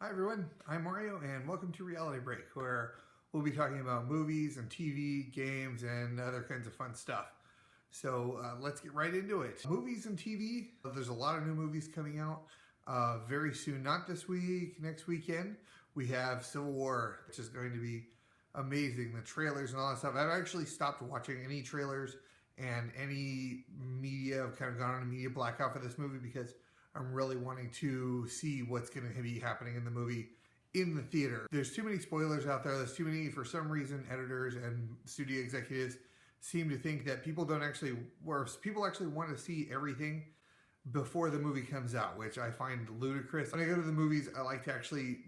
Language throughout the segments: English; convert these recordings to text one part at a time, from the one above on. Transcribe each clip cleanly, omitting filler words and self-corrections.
Hi everyone, I'm Mario and welcome to Realitybreak, where we'll be talking about movies and TV, games, and other kinds of fun stuff. So let's get right into it. Movies and TV, there's a lot of new movies coming out very soon. Not this week, next weekend. We have Civil War, which is going to be amazing. The trailers and all that stuff. I've actually stopped watching any trailers and any media. I've kind of gone on a media blackout for this movie because I'm really wanting to see what's going to be happening in the movie in the theater. There's too many spoilers out there. There's too many, for some reason, editors and studio executives seem to think that people actually want to see everything before the movie comes out, which I find ludicrous. When I go to the movies, I like to actually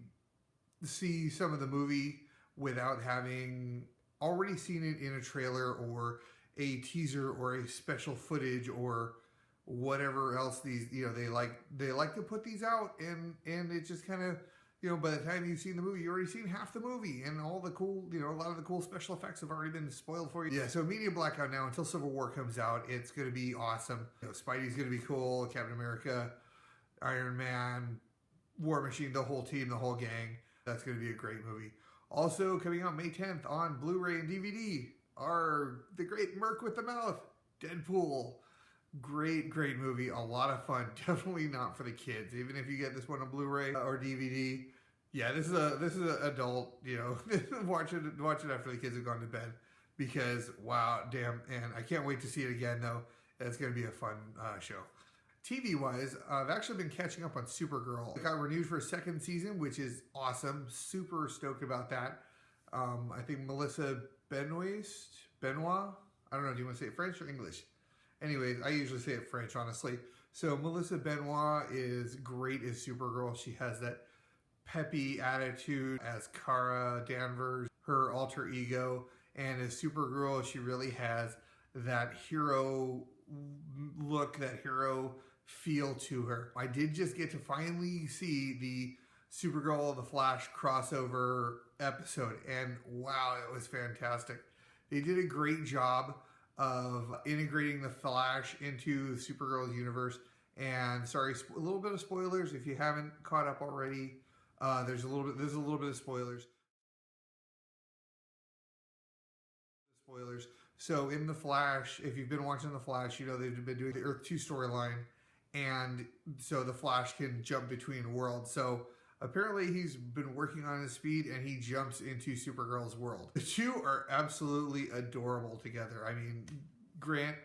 see some of the movie without having already seen it in a trailer or a teaser or a special footage or whatever else they like to put these out, and it just kind of, by the time you've seen the movie, you've already seen half the movie, and all the cool, a lot of the cool special effects have already been spoiled for you. Yeah, so media blackout now until Civil War comes out. It's going to be awesome. Spidey's going to be cool, Captain America, Iron Man, War Machine, the whole team, the whole gang. That's going to be a great movie. Also coming out May 10th on Blu Ray and DVD are the great Merc with the Mouth, Deadpool. Great movie, a lot of fun. Definitely not for the kids. Even if you get this one on Blu Ray or DVD, yeah, this is an adult. Watch it after the kids have gone to bed, because wow, damn, and I can't wait to see it again though. It's going to be a fun show. TV wise, I've actually been catching up on Supergirl. It got renewed for a second season, which is awesome. Super stoked about that. I think Melissa Benoist, I don't know, do you want to say it French or English? Anyways, I usually say it French, honestly. So Melissa Benoist is great as Supergirl. She has that peppy attitude as Kara Danvers, her alter ego. And as Supergirl, she really has that hero look, that hero feel to her. I did just get to finally see the Supergirl The Flash crossover episode, and wow, it was fantastic. They did a great job of integrating the Flash into Supergirl's universe. And sorry, a little bit of spoilers if you haven't caught up already. There's a little bit of spoilers. So in the Flash, if you've been watching the Flash, they've been doing the Earth 2 storyline, and so the Flash can jump between worlds. So apparently he's been working on his speed, and he jumps into Supergirl's world. The two are absolutely adorable together. I mean, Grant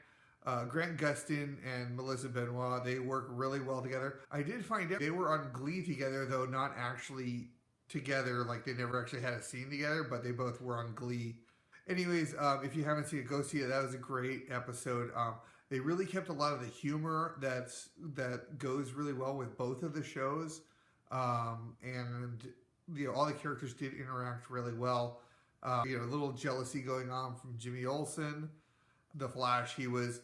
Gustin and Melissa Benoist, they work really well together. I did find out they were on Glee together, though not actually together, like they never actually had a scene together, but they both were on Glee. Anyways, if you haven't seen it, go see it. That was a great episode. They really kept a lot of the humor that goes really well with both of the shows. And all the characters did interact really well. A little jealousy going on from Jimmy Olsen, the Flash. He was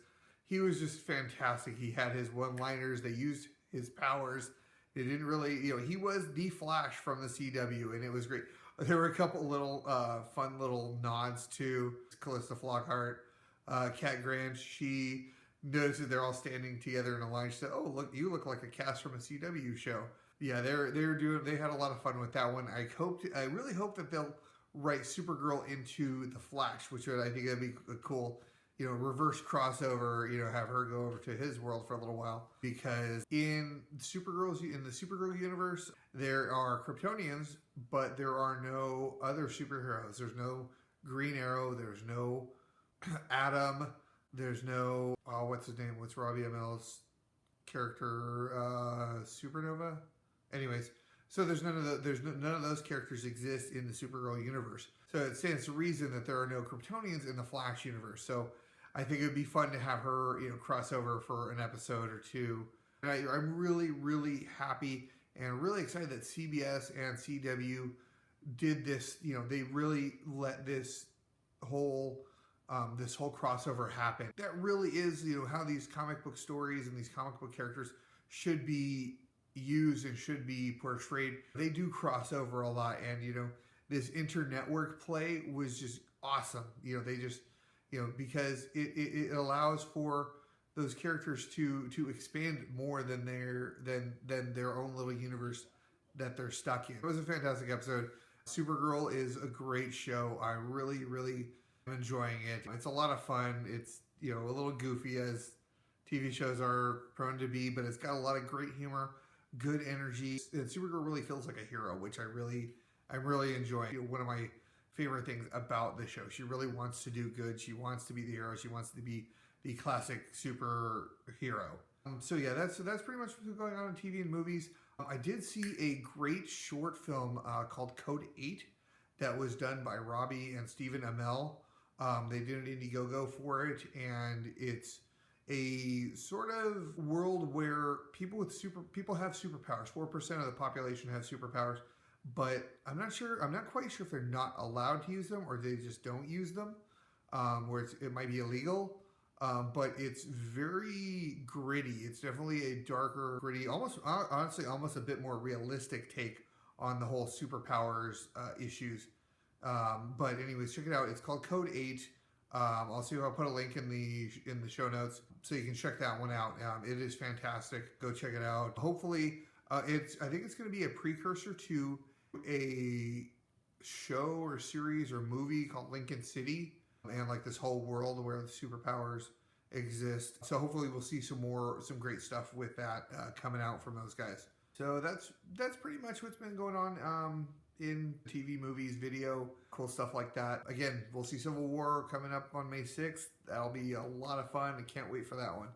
just fantastic. He had his one-liners. They used his powers. They didn't really, he was the Flash from the CW, and it was great. There were a couple little fun little nods to Calista Flockhart, Cat Grant. She noticed that they're all standing together in a line. She said, "Oh, look, you look like a cast from a CW show." Yeah, they had a lot of fun with that one. I really hope that they'll write Supergirl into the Flash, which I think that'd be a cool, reverse crossover, have her go over to his world for a little while. Because in the Supergirl universe, there are Kryptonians, but there are no other superheroes. There's no Green Arrow, there's no Atom, there's no, what's his name? What's Robbie Amell's character? Supernova? Anyways, so none of those characters exist in the Supergirl universe. So it stands to reason that there are no Kryptonians in the Flash universe. So I think it would be fun to have her, cross over for an episode or two. And I'm really happy and really excited that CBS and CW did this. They really let this whole crossover happen. That really is, how these comic book stories and these comic book characters should be used and should be portrayed. They do cross over a lot, and this inter-network play was just awesome. They just, because it allows for those characters to expand more than their own little universe that they're stuck in. It was a fantastic episode. Supergirl is a great show. I really, really am enjoying it. It's a lot of fun. It's, you know, a little goofy as TV shows are prone to be, but it's got a lot of great humor, good energy. And Supergirl really feels like a hero, which I'm really enjoying. One of my favorite things about the show. She really wants to do good. She wants to be the hero. She wants to be the classic superhero. So yeah, that's pretty much what's going on in TV and movies. I did see a great short film called Code 8 that was done by Robbie and Stephen Amell. They did an Indiegogo for it, and it's a sort of world where people have superpowers. 4% of the population have superpowers, but I'm not quite sure if they're not allowed to use them or they just don't use them, where it might be illegal. But it's very gritty. It's definitely a darker, gritty, honestly, almost a bit more realistic take on the whole superpowers issues. But anyways, check it out. It's called Code 8. I'll see if I'll put a link in the show notes so you can check that one out. It is fantastic. Go check it out. Hopefully, I think it's going to be a precursor to a show or series or movie called Lincoln City, and like this whole world where the superpowers exist. So hopefully we'll see some great stuff with that coming out from those guys. So that's pretty much what's been going on in TV, movies, video, cool stuff like that. Again, we'll see Civil War coming up on May 6th. That'll be a lot of fun. I can't wait for that one.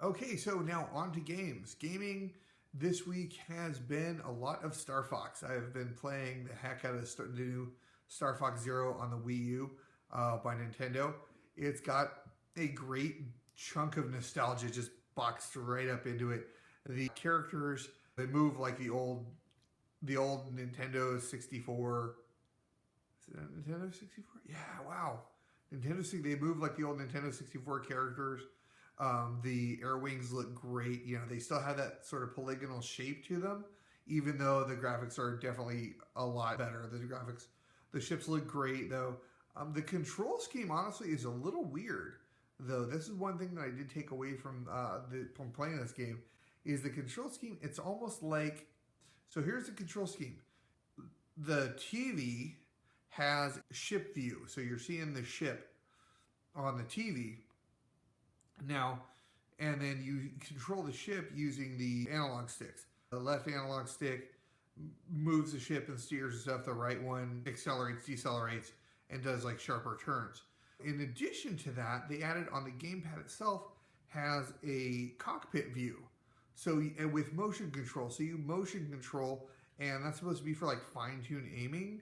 Okay, so now on to games. Gaming this week has been a lot of Star Fox. I've been playing the heck out of the new Starfox Zero on the Wii U by Nintendo. It's got a great chunk of nostalgia just boxed right up into it. The characters, they move like the old Nintendo 64. Is it a Nintendo 64? Yeah, wow. They move like the old Nintendo 64 characters. The air wings look great. You know, they still have that sort of polygonal shape to them, even though the graphics are definitely a lot better. The ships look great, though. The control scheme, honestly, is a little weird, though. This is one thing that I did take away from playing this game, is the control scheme. It's almost like, so here's the control scheme. The TV has ship view, so you're seeing the ship on the TV now, and then you control the ship using the analog sticks. The left analog stick moves the ship and steers and stuff. The right one accelerates, decelerates, and does like sharper turns. In addition to that, they added on the gamepad itself has a cockpit view. So and with motion control, so you motion control, and that's supposed to be for like fine-tune aiming.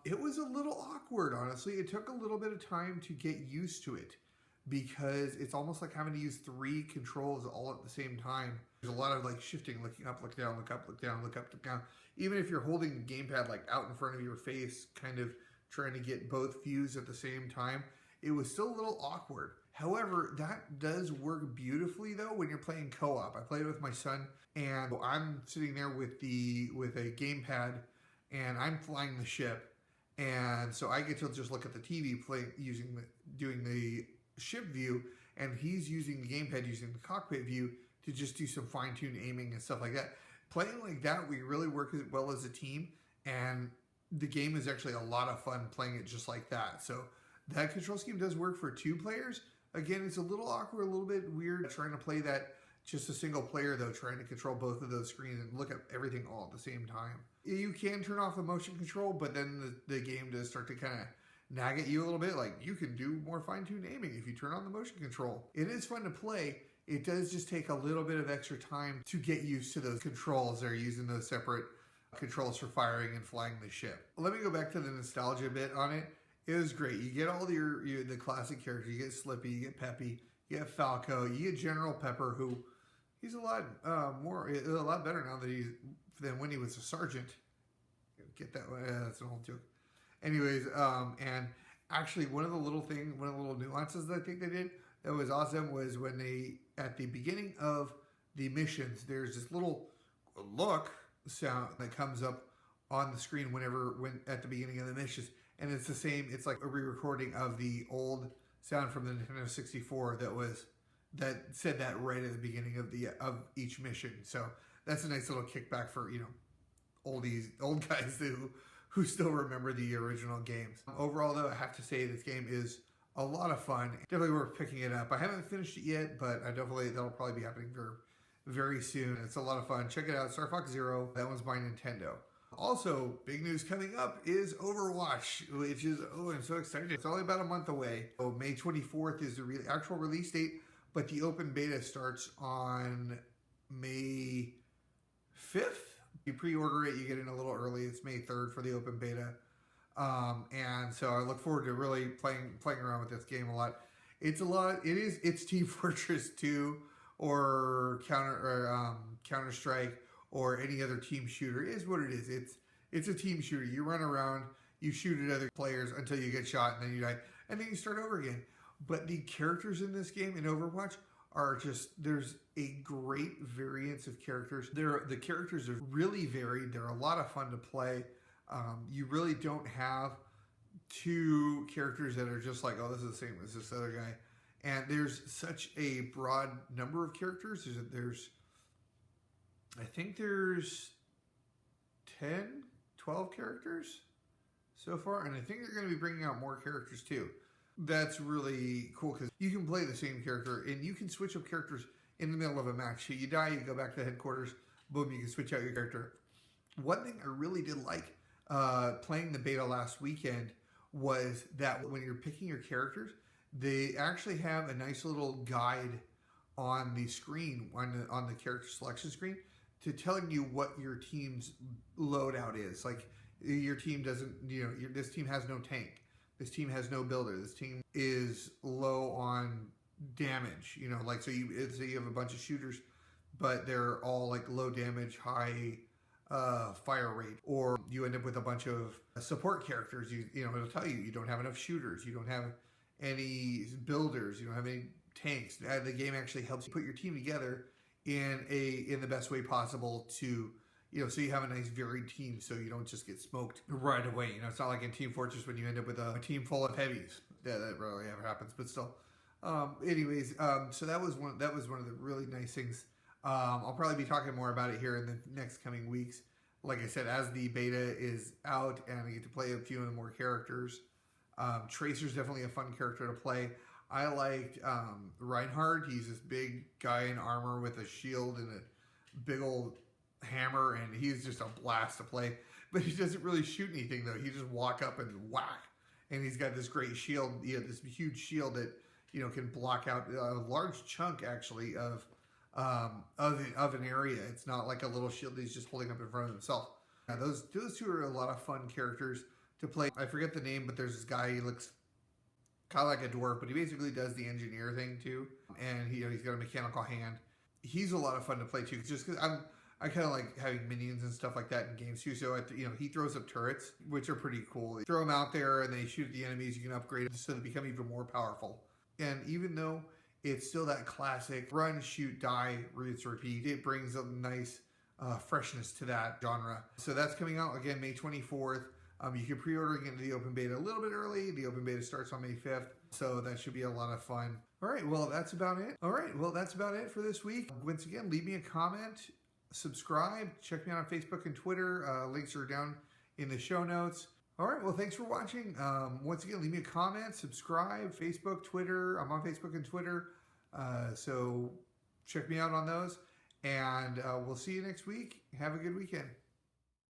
It was a little awkward, honestly. It took a little bit of time to get used to it because it's almost like having to use 3 controls all at the same time. There's a lot of like shifting, looking up, look down, look up, look down, look up, look down. Even if you're holding the gamepad like out in front of your face, kind of trying to get both views at the same time, it was still a little awkward. However, that does work beautifully though when you're playing co-op. I played it with my son, and I'm sitting there with a gamepad, and I'm flying the ship, and so I get to just look at the TV doing the ship view, and he's using the gamepad using the cockpit view to just do some fine-tuned aiming and stuff like that. Playing like that, we really work as well as a team, and the game is actually a lot of fun playing it just like that. So that control scheme does work for 2 players. Again, it's a little awkward, a little bit weird trying to play that just a single player though, trying to control both of those screens and look at everything all at the same time. You can turn off the motion control, but then the game does start to kind of nag at you a little bit. Like, you can do more fine-tuned aiming if you turn on the motion control. It is fun to play. It does just take a little bit of extra time to get used to those controls. They're using those separate controls for firing and flying the ship. Let me go back to the nostalgia bit on it. It was great. You get all the classic characters. You get Slippy, you get Peppy, you get Falco, you get General Pepper, who he's a lot better now than when he was a sergeant. Get that one? Yeah, that's an old joke. Anyways, and actually one of the little nuances that I think they did that was awesome was when at the beginning of the missions, there's this little look sound that comes up on the screen when at the beginning of the missions, and it's the same. It's like a re-recording of the old sound from the Nintendo 64 that said that right at the beginning of each mission. So that's a nice little kickback for, you know, old guys who still remember the original games. Overall, though, I have to say this game is a lot of fun. Definitely worth picking it up. I haven't finished it yet, but that'll probably be happening very soon. It's a lot of fun. Check it out, Starfox Zero. That one's by Nintendo. Also, big news coming up is Overwatch, which is, I'm so excited. It's only about a month away. So May 24th is the actual release date, but the open beta starts on May 5th. You pre-order it, you get in a little early. It's May 3rd for the open beta. And so I look forward to really playing around with this game a lot. It's Team Fortress 2 or Counter-Strike or any other team shooter. It is what it is. It's a team shooter. You run around, you shoot at other players until you get shot, and then you die, and then you start over again. But the characters in this game, in Overwatch, there's a great variance of characters. The characters are really varied. They're a lot of fun to play. You really don't have two characters that are just like, oh, this is the same as this other guy. And there's such a broad number of characters. I think there's 10, 12 characters so far. And I think they're going to be bringing out more characters too. That's really cool because you can play the same character and you can switch up characters in the middle of a match. So you die, you go back to headquarters, boom, you can switch out your character. One thing I really did like playing the beta last weekend was that when you're picking your characters, they actually have a nice little guide on the screen, on the character selection screen, to telling you what your team's loadout is. Like, your team doesn't, this team has no tank. This team has no builder. This team is low on damage. So you have a bunch of shooters, but they're all like low damage, high fire rate. Or you end up with a bunch of support characters. It'll tell you don't have enough shooters. You don't have any builders. You don't have any tanks. The game actually helps you put your team together in the best way possible to, so you have a nice varied team, so you don't just get smoked right away. It's not like in Team Fortress when you end up with a team full of heavies. That rarely ever happens, but still. So that was one of the really nice things. I'll probably be talking more about it here in the next coming weeks. Like I said, as the beta is out and I get to play a few of the more characters. Tracer's definitely a fun character to play. I liked Reinhardt. He's this big guy in armor with a shield and a big old hammer, and he's just a blast to play. But he doesn't really shoot anything, though. He just walk up and whack. And he's got this great shield, this huge shield that can block out a large chunk actually of an area. It's not like a little shield that he's just holding up in front of himself. Now, those two are a lot of fun characters to play. I forget the name, but there's this guy. He looks kind of like a dwarf, but he basically does the engineer thing too. And he's got a mechanical hand. He's a lot of fun to play too, just because I kind of like having minions and stuff like that in games too. So he throws up turrets, which are pretty cool. You throw them out there and they shoot at the enemies. You can upgrade it so they become even more powerful. And even though it's still that classic run, shoot, die, rinse, repeat, it brings a nice freshness to that genre. So that's coming out again May 24th. You can pre-order it into the open beta a little bit early. The open beta starts on May 5th, so that should be a lot of fun. All right, well, that's about it. For this week. Once again, leave me a comment, subscribe, check me out on Facebook and Twitter. Links are down in the show notes. All right, well, thanks for watching. Once again, leave me a comment, subscribe, Facebook, Twitter. I'm on Facebook and Twitter, so check me out on those. And we'll see you next week. Have a good weekend.